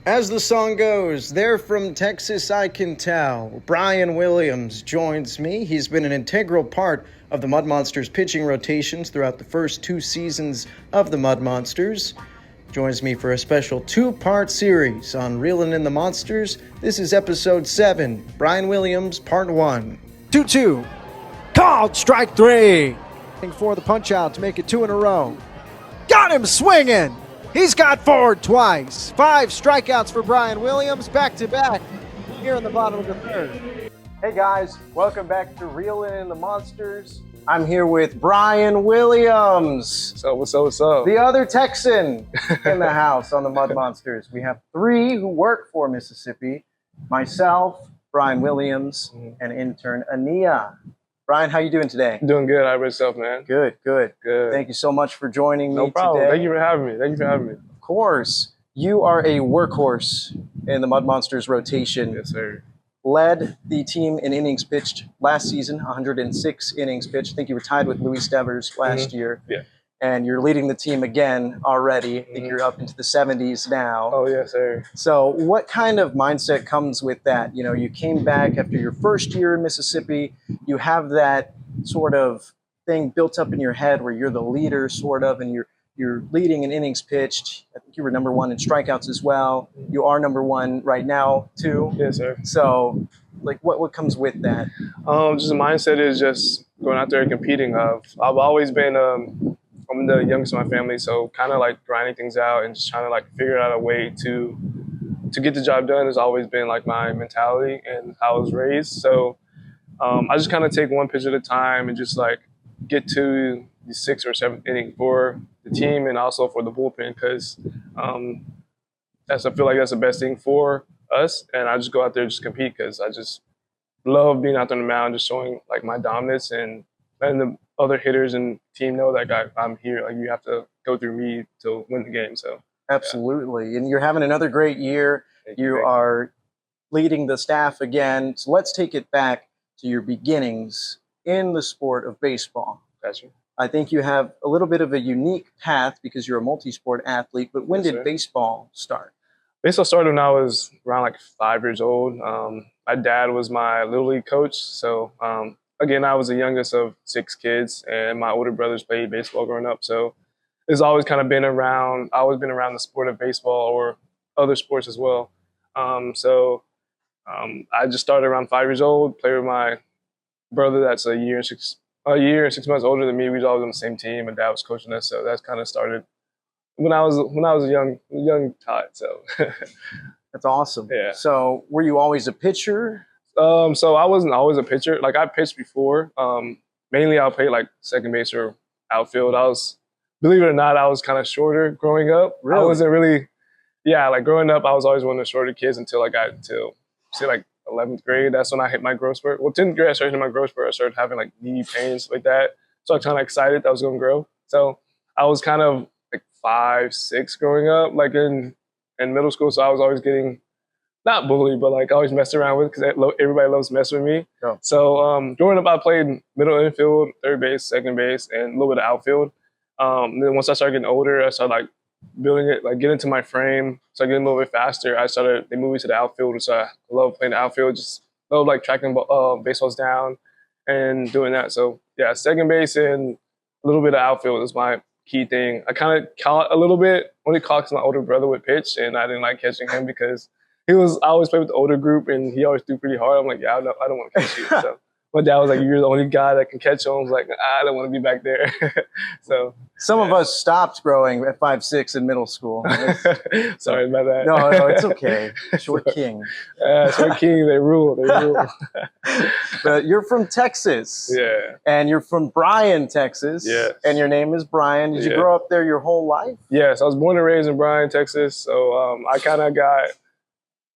As the song goes, they're from Texas, I can tell. Brian Williams joins me. He's been an integral part of the Mud Monsters pitching rotations throughout the first two seasons of the Mud Monsters. Joins me for a special two-part series on Reelin and the Monsters. This is episode 7, Brian Williams, part 1. 2-2. Called strike 3. For the punch-out to make it 2 in a row. Got him swinging. He's got forward twice. 5 strikeouts for Brian Williams, back-to-back here in the bottom of the third. Hey guys, welcome back to Reelin and the Monsters. I'm here with Brian Williams. What's up? The other Texan in the house on the Mud Monsters. We have 3 who work for Mississippi. Myself, Brian Williams, and intern Ania. Brian, how you doing today? Doing good. How about yourself, man? Good. Good. Thank you so much for joining me No problem. today. Thank you for having me. Of course. You are a workhorse in the Mud Monsters rotation. Yes, sir. Led the team in innings pitched last season, 106 innings pitched. I think you were tied with Luis Devers last year. Yeah. And you're leading the team again already. I think you're up into the 70s now. Oh, yes, sir. So what kind of mindset comes with that? You know, you came back after your first year in Mississippi. You have that sort of thing built up in your head where you're the leader, sort of, and you're leading in innings pitched. I think you were number 1 in strikeouts as well. You are number 1 right now, too. Yes, sir. So, like, what comes with that? Just the mindset is just going out there and competing. I've always been, I'm the youngest of my family, so kind of like grinding things out and just trying to like figure out a way to get the job done has always been like my mentality and how I was raised. So I just kind of take one pitch at a time and just like get to the 6th or 7th inning for the team and also for the bullpen because I feel like that's the best thing for us. And I just go out there and just compete because I just love being out there on the mound, just showing like my dominance and letting the other hitters and team know that I'm here. Like you have to go through me to win the game. So Absolutely. And you're having another great year. You are leading the staff again. So let's take it back to your beginnings in the sport of baseball. Gotcha. I think you have a little bit of a unique path because you're a multi-sport athlete, but when did baseball start? Baseball started when I was around like 5 years old. My dad was my Little League coach. So, again, I was the youngest of 6 kids, and my older brothers played baseball growing up. So it's always kind of been around the sport of baseball or other sports as well. I just started around 5 years old, played with my brother that's a year and 6 months older than me. We was always on the same team. My dad was coaching us, so that's kind of started when I was a young Todd. So That's awesome. Yeah. So were you always a pitcher? So I wasn't always a pitcher. Like I pitched before. Mainly I played like second base or outfield. Believe it or not, I was kind of shorter growing up. Really? I wasn't really, like growing up, I was always one of the shorter kids until I got to say like 11th grade. That's when I hit my growth spurt. Well, 10th grade I started hitting my growth spurt. I started having like knee pains like that. So I was kind of excited that I was going to grow. So I was kind of like 5, 6 growing up, like in middle school. So I was always getting not bullied, but like always messed around with because everybody loves messing with me. Oh. So growing up, I played middle infield, third base, second base, and a little bit of outfield. Then once I started getting older, I started like building it, like get into my frame, so I get a little bit faster. They moved me to the outfield, so I love playing the outfield. Just love like tracking baseballs down and doing that. So yeah, second base and a little bit of outfield is my key thing. I kind of caught a little bit, only caught because my older brother would pitch, and I didn't like catching him because I always played with the older group, and he always threw pretty hard. I'm like, yeah, I don't want to catch you. So my dad was like, you're the only guy that can catch him. I was like, I don't want to be back there. So Some of us stopped growing at 5, 6 in middle school. Sorry about that. No, it's okay. Short king. Short king, they rule. But you're from Texas. Yeah. And you're from Bryan, Texas. Yes. And your name is Brian. Did you grow up there your whole life? Yes, I was born and raised in Bryan, Texas. So I kind of got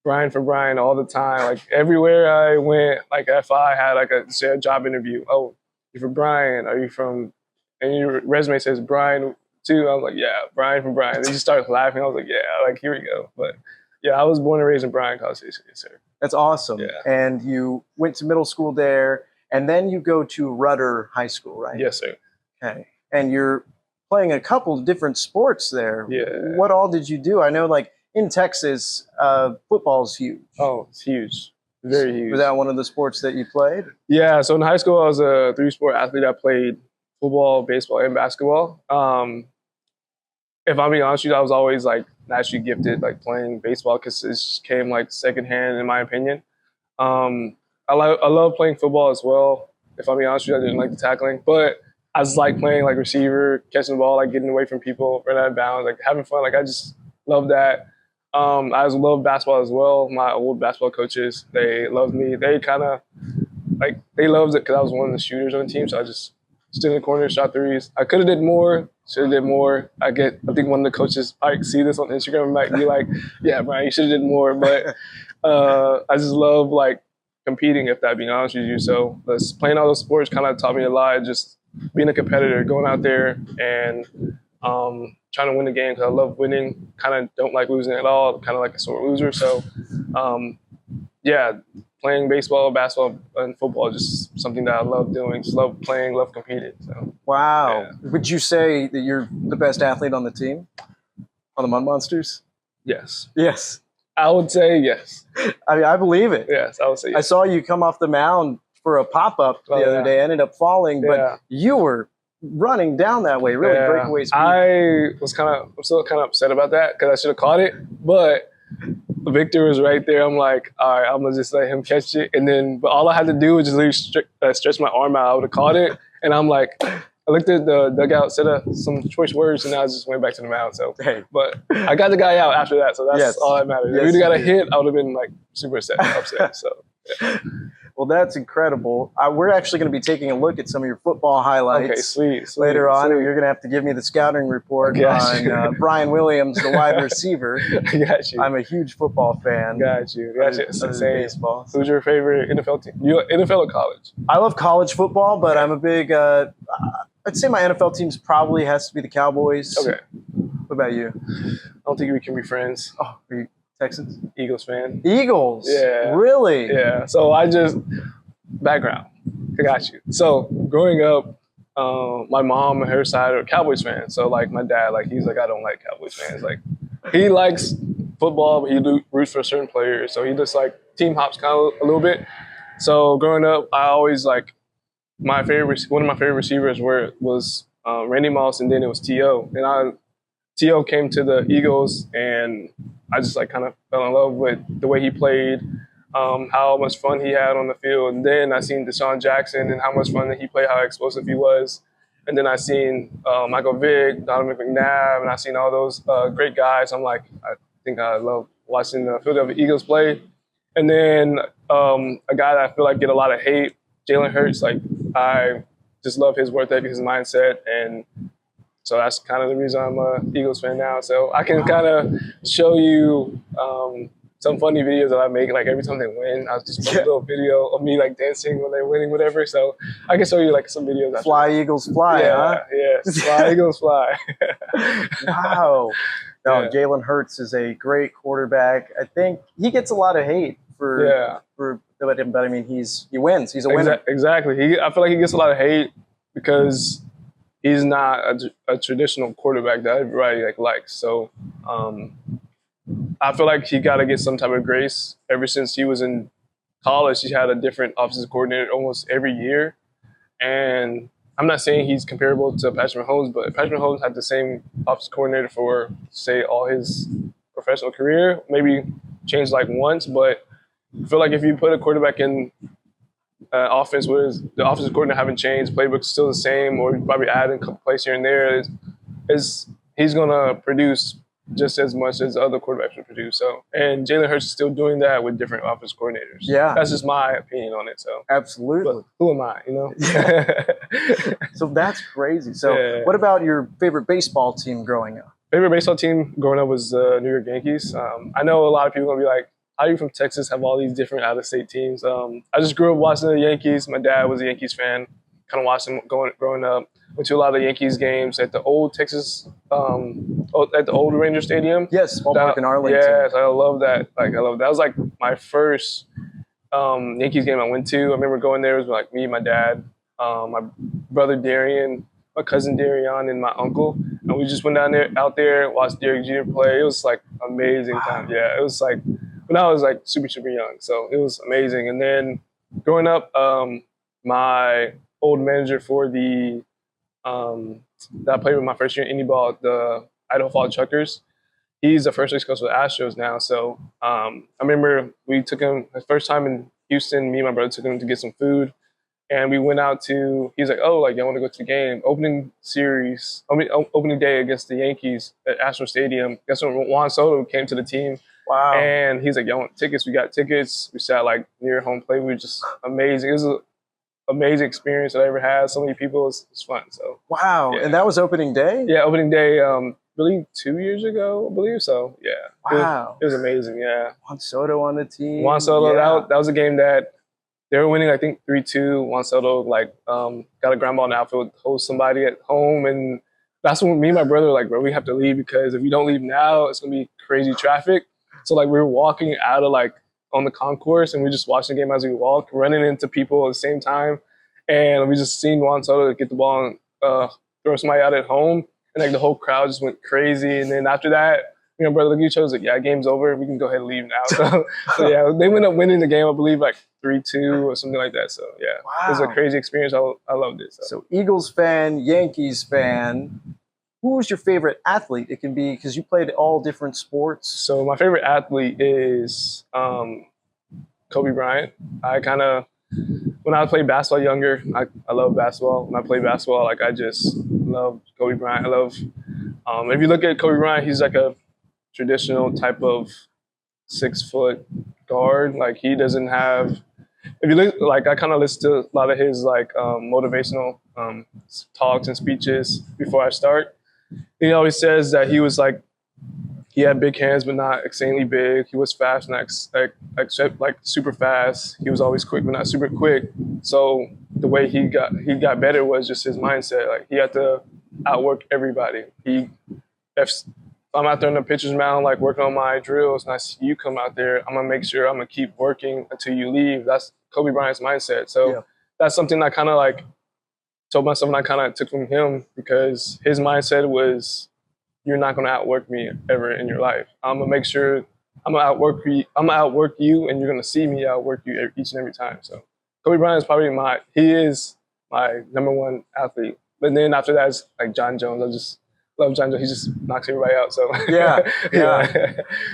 Brian for Brian all the time. Like everywhere I went, like if I had like a job interview, oh, you're from Bryan? Are you from? And your resume says Brian too. I was like, yeah, Brian from Bryan. They just started laughing. I was like, yeah, like here we go. But yeah, I was born and raised in Bryan, College Station, yes, sir. That's awesome. Yeah. And you went to middle school there, and then you go to Rudder High School, right? Yes, sir. Okay. And you're playing a couple different sports there. Yeah. What all did you do? I know, like, in Texas, football's huge. Oh, it's huge. Very huge. Was that one of the sports that you played? Yeah, so in high school, I was a three-sport athlete. I played football, baseball, and basketball. If I'm being honest with you, I was always like naturally gifted, like playing baseball, because it just came like secondhand, in my opinion. I love playing football as well. If I'm being honest with you, I didn't like the tackling, but I just like playing like receiver, catching the ball, like getting away from people, running out of bounds, like having fun. Like I just love that. I just love basketball as well. My old basketball coaches, they loved me. They kind of like they loved it because I was one of the shooters on the team. So I just stood in the corner, shot threes. I could have did more. Should have did more. I think one of the coaches might see this on Instagram and might be like, "Yeah, Brian, you should have did more." But I just love like competing. If that being honest with you, so playing all those sports kind of taught me a lot. Just being a competitor, going out there and trying to win the game because I love winning. Kind of don't like losing at all. Kind of like a sore loser. So yeah, playing baseball, basketball, and football is just something that I love doing. Just love playing, love competing. So Wow. yeah. Would you say that you're the best athlete on the team? On the Mud Monsters? Yes, Yes. I would say yes. I mean, I believe it. Yes, I would say I yes. saw you come off the mound for a pop-up the other day, ended up falling, but you were running down that way, really breakaway speed. I'm still kind of upset about that because I should have caught it, but Victor was right there. I'm like, all right, I'm gonna just let him catch it, but all I had to do was just literally stretch my arm out. I would have caught it, and I'm like, I looked at the dugout, said some choice words, and I just went back to the mound. So, but I got the guy out after that, so that's all that matters. If we got a hit, I would have been like super upset. So. Yeah. Well, that's incredible. We're actually going to be taking a look at some of your football highlights. Okay, sweet. Later on. You're going to have to give me the scouting report on Brian Williams, the wide receiver. I got you. I'm a huge football fan. Got you. Same. Baseball. Who's your favorite NFL team? You NFL or college? I love college football, but I'm a big. I'd say my NFL team probably has to be the Cowboys. Okay. What about you? I don't think we can be friends. Oh, are you Texans? Eagles fan. Eagles? Yeah. Really? Yeah. So background. I got you. So growing up, my mom and her side are Cowboys fans. So like my dad, like he's like, I don't like Cowboys fans. Like he likes football, but he roots for certain players. So he just like team hops kind of a little bit. So growing up, I always like one of my favorite receivers was Randy Moss, and then it was T.O. And T.O. came to the Eagles, and I just like kind of fell in love with the way he played, how much fun he had on the field. And then I seen Deshaun Jackson and how much fun that he played, how explosive he was. And then I seen Michael Vick, Donovan McNabb, and I seen all those great guys. I'm like, I think I love watching the Philadelphia Eagles play. And then a guy that I feel like get a lot of hate, Jalen Hurts. Like I just love his work ethic, his mindset, and so that's kind of the reason I'm a Eagles fan now. So I can kind of show you some funny videos that I make. Like every time they win, I'll just post a little video of me like dancing when they're winning, whatever. So I can show you like some videos. Fly Eagles fly, huh? Yeah, fly Eagles fly. Wow. No, Jalen Hurts is a great quarterback. I think he gets a lot of hate but I mean he wins. He's a winner. Exactly. I feel like he gets a lot of hate because he's not a traditional quarterback that everybody likes. So I feel like he got to get some type of grace. Ever since he was in college, he had a different offensive coordinator almost every year. And I'm not saying he's comparable to Patrick Mahomes, but Patrick Mahomes had the same offensive coordinator for, say, all his professional career. Maybe changed like once, but I feel like if you put a quarterback in offense where the offensive coordinator haven't changed, playbook's still the same, or you probably add in a couple plays here and there, he's going to produce just as much as other quarterbacks would produce. So, and Jalen Hurts is still doing that with different offensive coordinators. Yeah. That's just my opinion on it. So absolutely. But who am I, So that's crazy. So what about your favorite baseball team growing up? Favorite baseball team growing up was the New York Yankees. I know a lot of people are going to be like, how are you from Texas, have all these different out-of-state teams? I just grew up watching the Yankees. My dad was a Yankees fan. Kind of watched them growing up. Went to a lot of the Yankees games at the old Texas, at the old Ranger Stadium. Yes, ballpark in Arlington. Yes, I love that. That was like my first Yankees game I went to. I remember going there. It was like me, my dad, my brother Darian, my cousin Darian, and my uncle. and we just went out there, watched Derek Jeter play. It was like amazing time. Yeah, it was like when I was like super young, so it was amazing. And then growing up, my old manager for the that I played with my first year in indie ball, the Idaho Falls Chuckers. He's the first base coach for the Astros now. So I remember we took him the first time in Houston. Me and my brother took him to get some food, and we went out to. He's like, "Oh, like y'all want to go to the game? Opening series, opening day against the Yankees at Astro Stadium." Guess when Juan Soto came to the team. Wow. And he's like, "Y'all want tickets?" We got tickets. We sat like near home plate. We were just amazing. It was an amazing experience that I ever had. So many people. It was fun. So Wow. yeah. And that was opening day? Yeah, opening day. Really 2 years ago, I believe so. Yeah. Wow. It was amazing. Yeah. Juan Soto on the team. Juan Soto. Yeah. That was a game that they were winning. I think 3-2. Juan Soto got a ground ball in the outfield, host somebody at home, and that's when me and my brother were like, bro, we have to leave because if you don't leave now, it's gonna be crazy traffic. So like we were walking out of like on the concourse, and we just watching the game as we walk, running into people at the same time, and we just seen Juan Soto get the ball and throw somebody out at home. And like the whole crowd just went crazy. And then after that, you know, brother looked at each other, was like, yeah, game's over. We can go ahead and leave now. So yeah, they ended up winning the game, I believe, like 3-2 or something like that. So yeah, Wow. It was a crazy experience. I loved it. So Eagles fan, Yankees fan. Who was your favorite athlete? It can be because you played all different sports. So my favorite athlete is Kobe Bryant. When I played basketball younger, I love basketball. When I played basketball, like I just love Kobe Bryant. I love, if you look at Kobe Bryant, he's like a traditional type of 6-foot guard. Like he doesn't have, if you look, like I kind of listen to a lot of his like motivational talks and speeches before I start. He always says that he was like, he had big hands, but not insanely big. He was fast, not like super fast. He was always quick, but not super quick. So the way he got better was just his mindset. Like he had to outwork everybody. If I'm out there in the pitcher's mound, like working on my drills, and I see you come out there, I'm gonna make sure I'm gonna keep working until you leave. That's Kobe Bryant's mindset. So that's something I kind of like told myself, and I kind of took from him because his mindset was, you're not going to outwork me ever in your life. I'm going to make sure I'm going to outwork you, and you're going to see me outwork you each and every time. So Kobe Bryant is probably he is my number one athlete. But then after that, it's like John Jones. I just love John Jones. He just knocks everybody out. So yeah.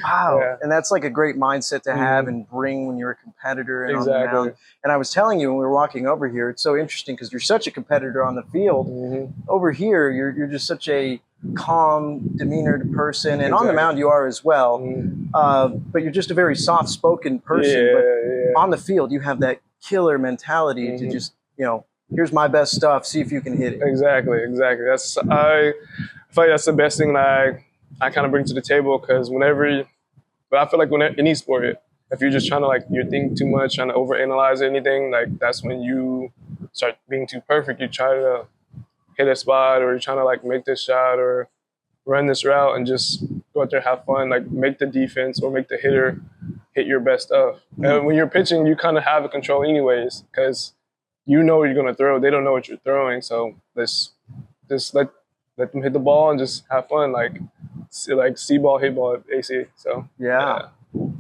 Wow. Yeah. And that's like a great mindset to have and bring when you're a competitor and Exactly. on the mound. And I was telling you when we were walking over here, it's so interesting because you're such a competitor on the field. Over here, you're just such a calm, demeanored person, and on the mound you are as well. But you're just a very soft-spoken person. But on the field, you have that killer mentality to just, you know, here's my best stuff. See if you can hit it. Exactly. I feel like that's the best thing that I kind of bring to the table because but I feel like when any sport, if you're just trying to you're thinking too much, trying to overanalyze anything, like that's when you start being too perfect. You try to hit a spot, or you're trying to make this shot or run this route and just go out there, have fun, like make the defense or make the hitter hit your best stuff. And when you're pitching, you kind of have the control anyways because you know what you're going to throw. They don't know what you're throwing. So let's just let them hit the ball and just have fun. Like see ball, hit ball, AC. So yeah.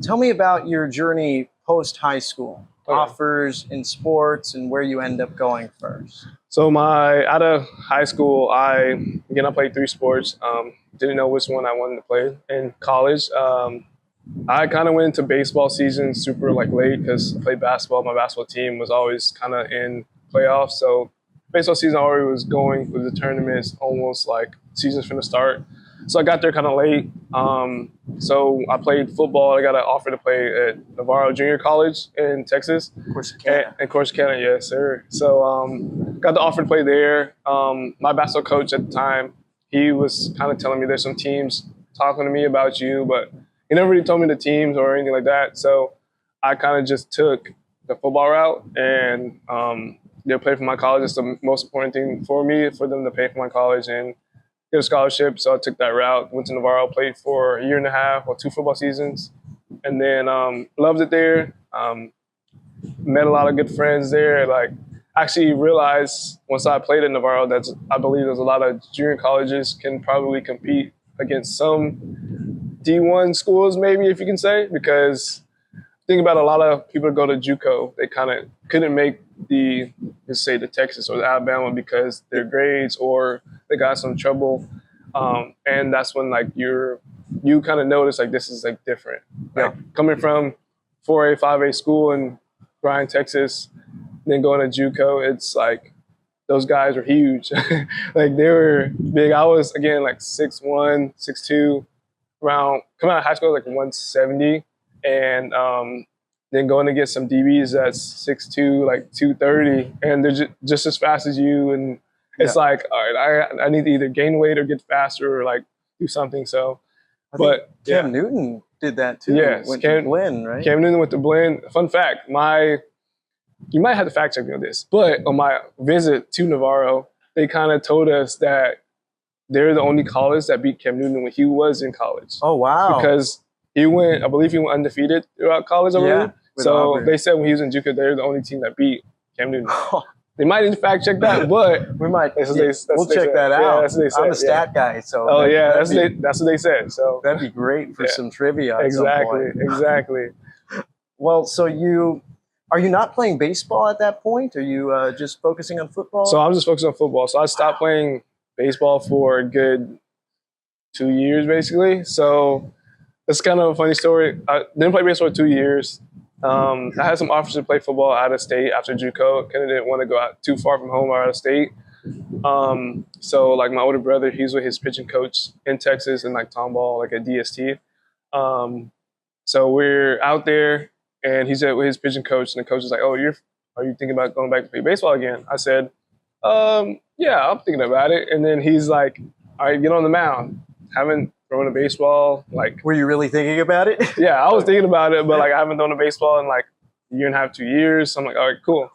Tell me about your journey post high school, offers in sports, and where you end up going first. So out of high school, I played 3 sports. Didn't know which one I wanted to play. In college, I kind of went into baseball season super late because I played basketball. My basketball team was always kind of in playoffs. So baseball season already was going with the tournaments, almost like seasons from the start. So I got there kind of late. So I played football. I got an offer to play at Navarro Junior College in Texas. Corsicana, yes, sir. So got the offer to play there. My basketball coach at the time, he was kind of telling me there's some teams talking to me about you, but he never really told me the teams or anything like that. So I kind of just took the football route, and they'll play for my college. It's the most important thing for me, for them to pay for my college and get a scholarship. So I took that route, went to Navarro, played for a year and a half or 2 football seasons, and then loved it there. Met a lot of good friends there. actually realized once I played at Navarro that I believe there's a lot of junior colleges can probably compete against some D1 schools, maybe, if you can say, because think about a lot of people go to JUCO, they kind of couldn't make the, let's say, the Texas or the Alabama because their grades or they got some trouble. And that's when like you kind of notice like this is like different. Like coming from 4A, 5A school in Bryan, Texas, then going to JUCO, it's like those guys were huge. Like they were big. I was again like 6'1", 6'2", around coming out of high school like 170, and then going to get some DBs that's 6'2", like 230, and they're just as fast as you. And it's like, all right, I need to either gain weight or get faster or like do something. So, but Cam Newton did that too. Yes, went to blend, right? Cam Newton went to blend. Fun fact, you might have to fact check me on this, but on my visit to Navarro, they kind of told us that they're the only college that beat Cam Newton when he was in college. Oh, wow. Because I believe he went undefeated throughout college, I believe. So Auburn. They said when he was in JUCO, they're the only team that beat Cam Newton. They might need to fact check that, but we might. We'll check that out. Yeah, that's what they said. I'm a stat guy, so. Oh yeah, that's what they said. So that'd be great for some trivia. Exactly. Well, so are you not playing baseball at that point? Are you just focusing on football? So I'm just focusing on football. So I stopped playing baseball for a good 2 years, basically. So it's kind of a funny story. I didn't play baseball for 2 years. I had some offers to play football out of state after JUCO. Kind of didn't want to go out too far from home or out of state. So like my older brother, he's with his pitching coach in Texas and like Tomball, like at DST. So we're out there and he's with his pitching coach, and the coach is like, "Oh, are you thinking about going back to play baseball again?" I said, "Yeah, I'm thinking about it." And then he's like, "All right, get on the mound." Haven't thrown a baseball. Like, were you really thinking about it? Yeah, I was thinking about it, but like I haven't thrown a baseball in like a year and a half, 2 years. So I'm like, all right, cool.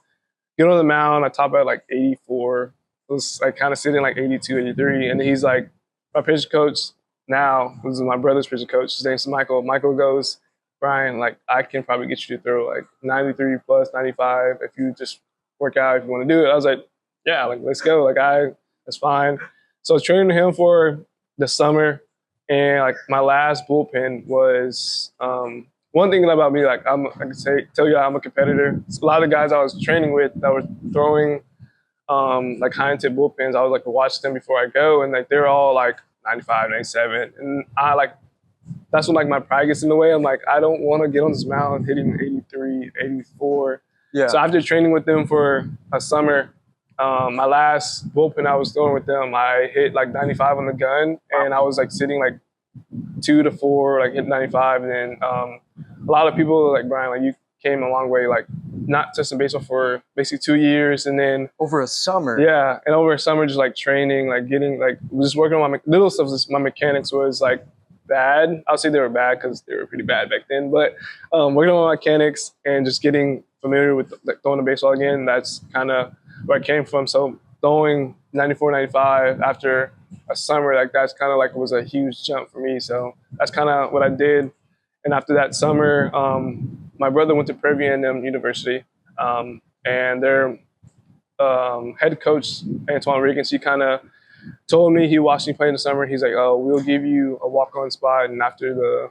Get on the mound. I top out like 84. It was like kind of sitting like 82, 83. And he's like, my pitching coach now, this is my brother's pitching coach. His name's Michael. Michael goes, "Brian, like I can probably get you to throw like 93 plus 95 if you just work out, if you want to do it." I was like, yeah, like let's go. Like that's fine. So I was training him for the summer, and like my last bullpen was one thing about me. Like I can tell you I'm a competitor. A lot of guys I was training with that were throwing like high intensity bullpens, I was like to watch them before I go, and like they're all like 95, 97, and I like that's when like my pride gets in the way. I'm like, I don't want to get on this mound hitting 83, 84. Yeah. So after training with them for a summer, my last bullpen I was throwing with them, I hit like 95 on the gun, and I was like sitting like 2 to 4, like hit 95. And then a lot of people were like, "Brian, like you came a long way, like not just in baseball for basically 2 years, and then over a summer." Yeah, and over a summer just like training, like getting like just working on my little stuff. My mechanics was like bad. I'll say they were bad because they were pretty bad back then. But working on my mechanics and just getting familiar with like throwing the baseball again, that's kind of where I came from. So throwing 94, 95 after a summer, like that's kind of like was a huge jump for me. So that's kind of what I did. And after that summer, my brother went to Prairie A&M University, and their head coach, Antoine Riggins, he kind of told me, he watched me play in the summer. He's like, "Oh, we'll give you a walk-on spot, and after the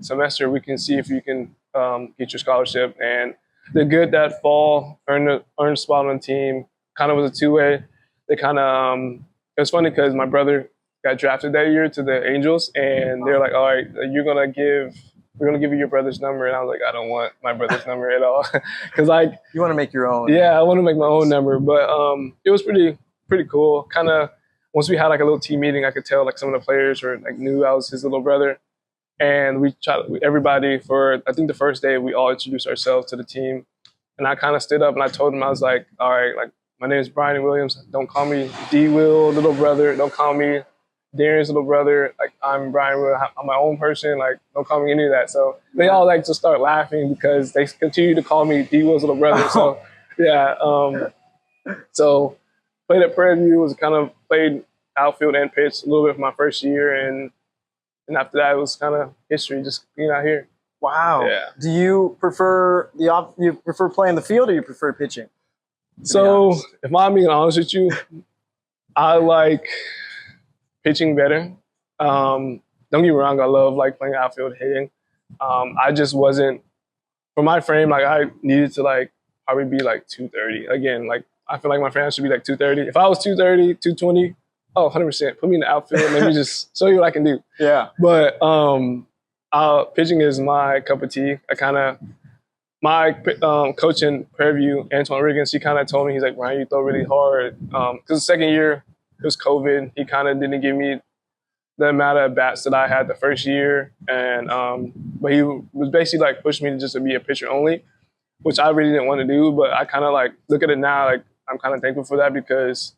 semester, we can see if you can get your scholarship." And did good that fall, earned a spot on the team. Kind of was a two-way. They kind of it was funny because my brother got drafted that year to the Angels, and they're like, "All right, we're gonna give you your brother's number." And I was like, "I don't want my brother's number at all," because like you want to make your own. Yeah, I want to make my own number, but it was pretty cool. Kind of once we had like a little team meeting, I could tell like some of the players were like knew I was his little brother, and we tried everybody for I think the first day we all introduced ourselves to the team, and I kind of stood up and I told him, I was like, "All right, like my name is Brian Williams. Don't call me D. Will, little brother. Don't call me Darren's little brother. Like I'm Brian Will. I'm my own person. Like don't call me any of that." So they all like just start laughing because they continue to call me D. Will's little brother. So yeah. So played at Prairie View, was kind of played outfield and pitch a little bit for my first year, and after that it was kind of history, just being out here. Wow. Yeah. Do you prefer playing the field or you prefer pitching? So if I'm being honest with you, I like pitching better. Don't get me wrong, I love like playing outfield hitting. I just wasn't for my frame, like I needed to like probably be like 230. Again, like I feel like my frame should be like 230. If I was 230, 220, oh, 100%. Put me in the outfield and let me just show you what I can do. Yeah. But pitching is my cup of tea. My coach in Prairie View, Antoine Riggins, he kind of told me, he's like, Ryan, you throw really hard. Because the second year, it was COVID. He kind of didn't give me the amount of bats that I had the first year. And but he was basically like pushing me to just be a pitcher only, which I really didn't want to do. But I kind of like look at it now, like I'm kind of thankful for that because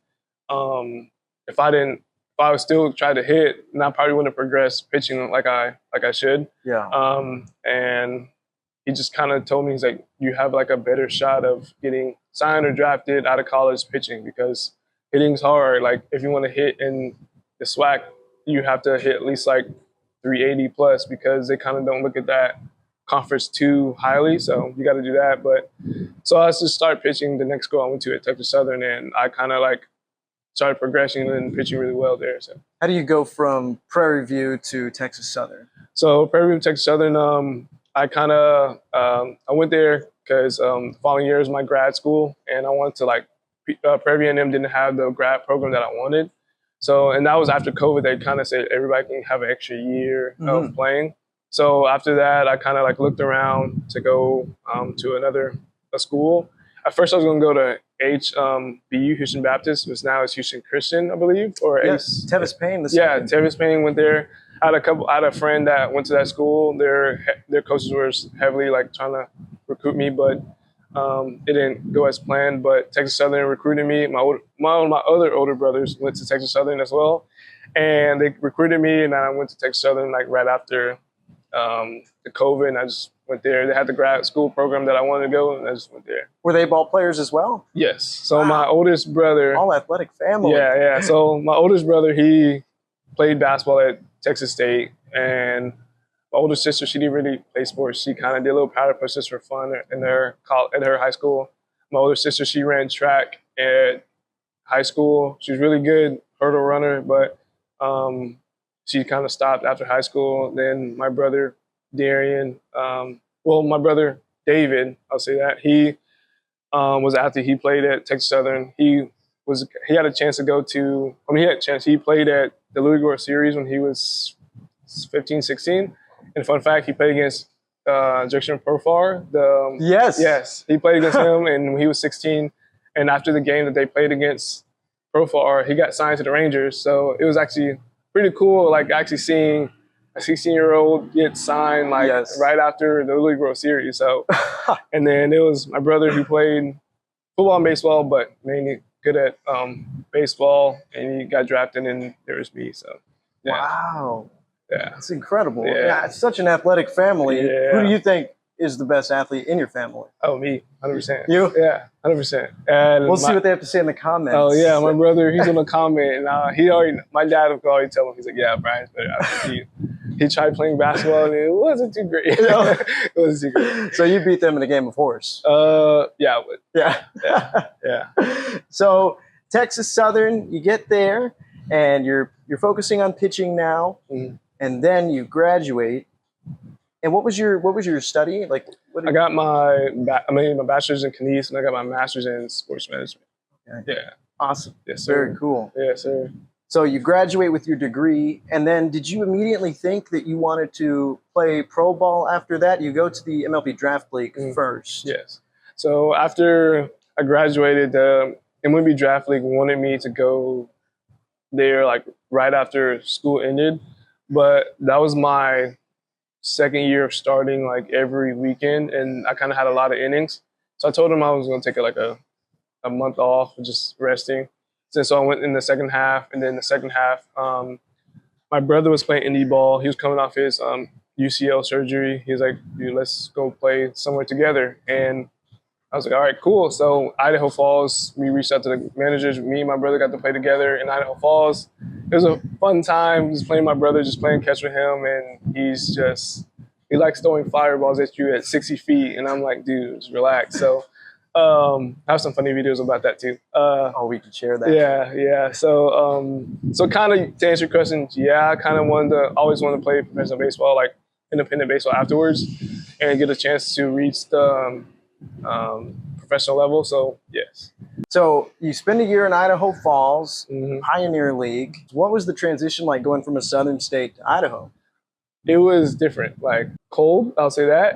if I was still trying to hit, then I probably wouldn't progress pitching like I should. Yeah. And he just kind of told me, he's like, you have like a better shot of getting signed or drafted out of college pitching because hitting's hard. Like if you want to hit in the SWAC, you have to hit at least like 380 plus because they kind of don't look at that conference too highly. So you got to do that. But so I just started pitching the next school I went to at Texas Southern, and I kind of like started progressing and pitching really well there. So how do you go from Prairie View to Texas Southern? So Prairie View, Texas Southern, I went there because the following year was my grad school, and I wanted to like Prairie View and them didn't have the grad program that I wanted. So, and that was after COVID. They kind of said everybody can have an extra year of playing. So after that, I kind of like looked around to go to a school. At first, I was going to go to HBU, Houston Baptist, which now is Houston Christian, I believe, or yes, Tevis Payne. Tevis Payne went there. I had a friend that went to that school. Their coaches were heavily like trying to recruit me, but it didn't go as planned. But Texas Southern recruited me. My other older brothers went to Texas Southern as well, and they recruited me. And I went to Texas Southern like right after the COVID, and I just went there. They had the grad school program that I wanted to go, and I just went there. Were they ball players as well? Yes. So my oldest brother, all athletic family. Yeah. So my oldest brother, he played basketball at Texas State, and my older sister, she didn't really play sports. She kind of did a little powder push just for fun at her high school. My older sister, she ran track at high school. She was really good hurdle runner, but she kind of stopped after high school. Then my brother Darian, my brother David, I'll say that, he was an athlete. He played at Texas Southern. He had a chance to go to. He played at the Louis Gore Series when he was 15, 16. And fun fact, he played against Junction Profar. Yes, he played against him, and when he was 16. And after the game that they played against Profar, he got signed to the Rangers. So it was actually pretty cool, like actually seeing a 16-year-old get signed right after the Louis Grove series. So, and then it was my brother who played football and baseball, but mainly good at baseball, and he got drafted, and there was me. So, yeah. Wow. Yeah. It's incredible. Yeah. It's such an athletic family. Yeah. Who do you think is the best athlete in your family? Oh, me, 100%. You? Yeah, 100%. And we'll see what they have to say in the comments. Oh, yeah, my brother, he's going to comment, and my dad will already tell him, he's like, yeah, Brian's better athlete. He tried playing basketball, and it wasn't too great. It wasn't too great. So you beat them in a game of horse? Yeah, I would. Yeah. So Texas Southern, you get there, and you're focusing on pitching now, and then you graduate. And what was your study like? I got my bachelor's in kinesics, and I got my master's in sports management. Okay. Yeah. Awesome. Yes, sir. Very cool. Yes, sir. So you graduate with your degree, and then did you immediately think that you wanted to play pro ball after that? You go to the MLB Draft League first. Yes. So after I graduated, the MLB Draft League wanted me to go there like right after school ended, but that was my second year of starting like every weekend, and I kind of had a lot of innings. So I told him I was going to take like a month off, just resting. So I went in the second half, and then the second half, my brother was playing indie ball. He was coming off his UCL surgery. He was like, dude, let's go play somewhere together. And I was like, all right, cool. So Idaho Falls, we reached out to the managers. Me and my brother got to play together in Idaho Falls. It was a fun time just playing my brother, just playing catch with him. And he likes throwing fireballs at you at 60 feet. And I'm like, dude, just relax. So I have some funny videos about that too. Oh, we could share that. Yeah. So kind of to answer your question, yeah, I kind of always wanted to play professional baseball, like independent baseball afterwards, and get a chance to reach the professional level. So yes. So you spend a year in Idaho Falls, Mhm. Pioneer League. What was the transition like going from a southern state to Idaho? It was different, like cold, I'll say that.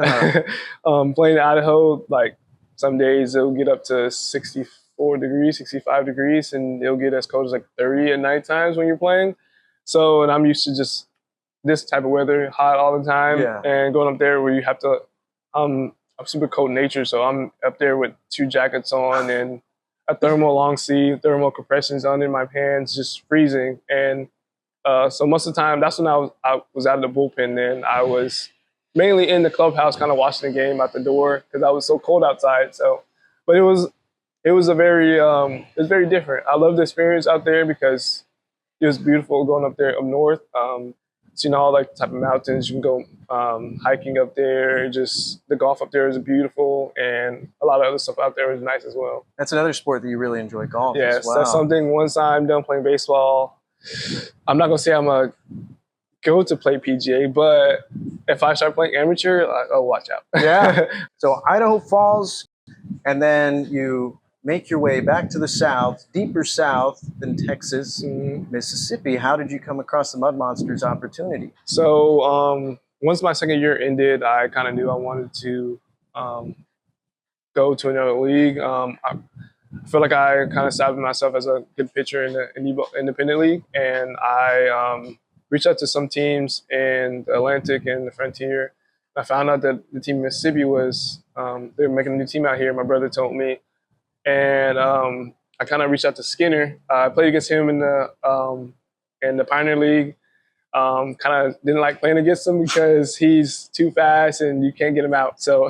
Playing in Idaho, like some days it'll get up to 64 degrees, 65 degrees, and it'll get as cold as like 30 at night times when you're playing. So, and I'm used to just this type of weather, hot all the time, Yeah. and going up there where you have to, I'm super cold in nature, so I'm up there with 2 jackets on and a thermal long sleeve, thermal compressions under my pants, just freezing. And so most of the time, that's when I was out of the bullpen. Then I was mainly in the clubhouse, kind of watching the game out the door because I was so cold outside. So, but it was very different. I love the experience out there because it was beautiful going up there up north. Seeing all like type of mountains, you can go hiking up there. Just the golf up there is beautiful, and a lot of other stuff out there is nice as well. That's another sport that you really enjoy, golf. Yes, as well. that's something. Once I'm done playing baseball, I'm not gonna say I'm a go to play PGA, but if I start playing amateur, oh, watch out. Yeah. So Idaho Falls, and then you make your way back to the south, deeper south than Texas, Mississippi. How did you come across the Mud Monsters opportunity? So once my second year ended, I kind of knew I wanted to go to another league. I feel like I kind of established myself as a good pitcher in the independent league, and I reached out to some teams in the Atlantic and the Frontier. I found out that the team in Mississippi was they were making a new team out here. My brother told me, and I kind of reached out to Skinner. I played against him in the Pioneer League. Kind of didn't like playing against him because he's too fast and you can't get him out. So,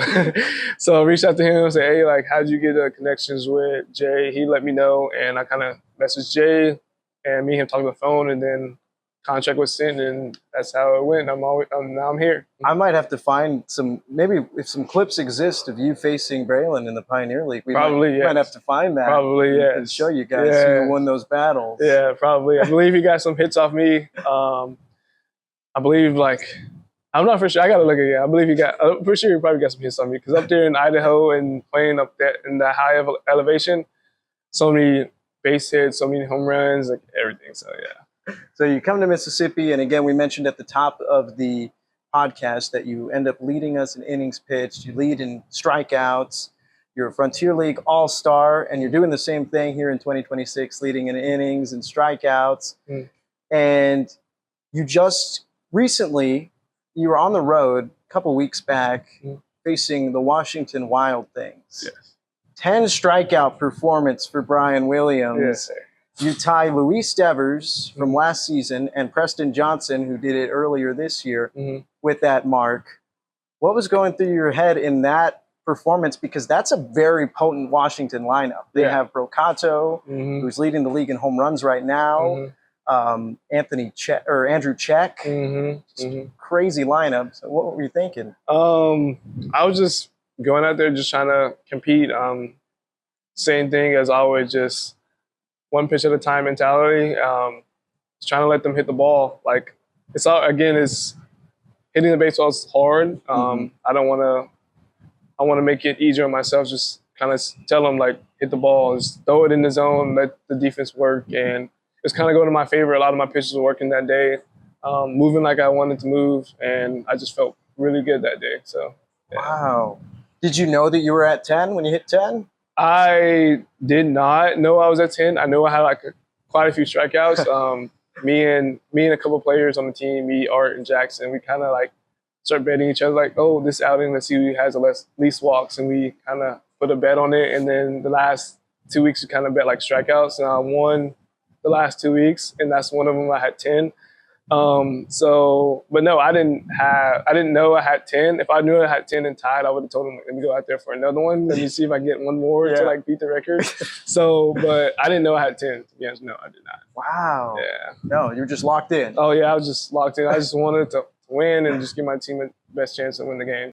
so I reached out to him and said, "Hey, like, how'd you get connections with Jay?" He let me know, and I kind of messaged Jay, and me and him talked on the phone, and then contract was sent, and that's how it went. Now I'm here. I might have to find maybe if some clips exist of you facing Reelin in the Pioneer League. We might have to find that. Probably, yeah. And show you guys who won those battles. Yeah, probably. I believe he got some hits off me. I believe, like, I'm not for sure. I got to look again. I believe I'm pretty sure he probably got some hits on me because up there in Idaho and playing up there in that high elevation, so many base hits, so many home runs, like everything. So, yeah. So you come to Mississippi, and again, we mentioned at the top of the podcast that you end up leading us in innings pitched. You lead in strikeouts. You're a Frontier League All-Star, and you're doing the same thing here in 2026, leading in innings and strikeouts. And you just recently, you were on the road a couple weeks back facing the Washington Wild Things. Yes. 10 strikeout performance for Brian Williams. Yes, sir. You tie Luis Devers from last season and Preston Johnson, who did it earlier this year, with that mark. What was going through your head in that performance? Because that's a very potent Washington lineup. They have Brocato, who's leading the league in home runs right now. Andrew Check. Crazy lineup. So what were you thinking? I was just going out there just trying to compete. Same thing as always, just one pitch at a time mentality. Just trying to let them hit the ball. Like it's hitting the baseball is hard. I want to make it easier on myself. Just kind of tell them like hit the ball, just throw it in the zone, let the defense work, and it's kind of going to my favor. A lot of my pitches were working that day, moving like I wanted to move, and I just felt really good that day. So, yeah. Wow. Did you know that you were at 10 when you hit 10? I did not know I was at 10. I know I had like quite a few strikeouts. Me and a couple of players on the team, me, Art, and Jackson, we kind of like start betting each other like, oh, this outing, let's see who has the least walks, and we kind of put a bet on it. And then the last 2 weeks, we kind of bet like strikeouts, and I won the last 2 weeks, and that's one of them. I had 10. But no, I didn't know I had 10. If I knew I had 10 and tied, I would have told him, let me go out there for another one. Let me see if I get one more to like beat the record. But I didn't know I had 10. Yes, no, I did not. Wow. Yeah. No, you were just locked in. Oh yeah, I was just locked in. I just wanted to win and just give my team the best chance to win the game.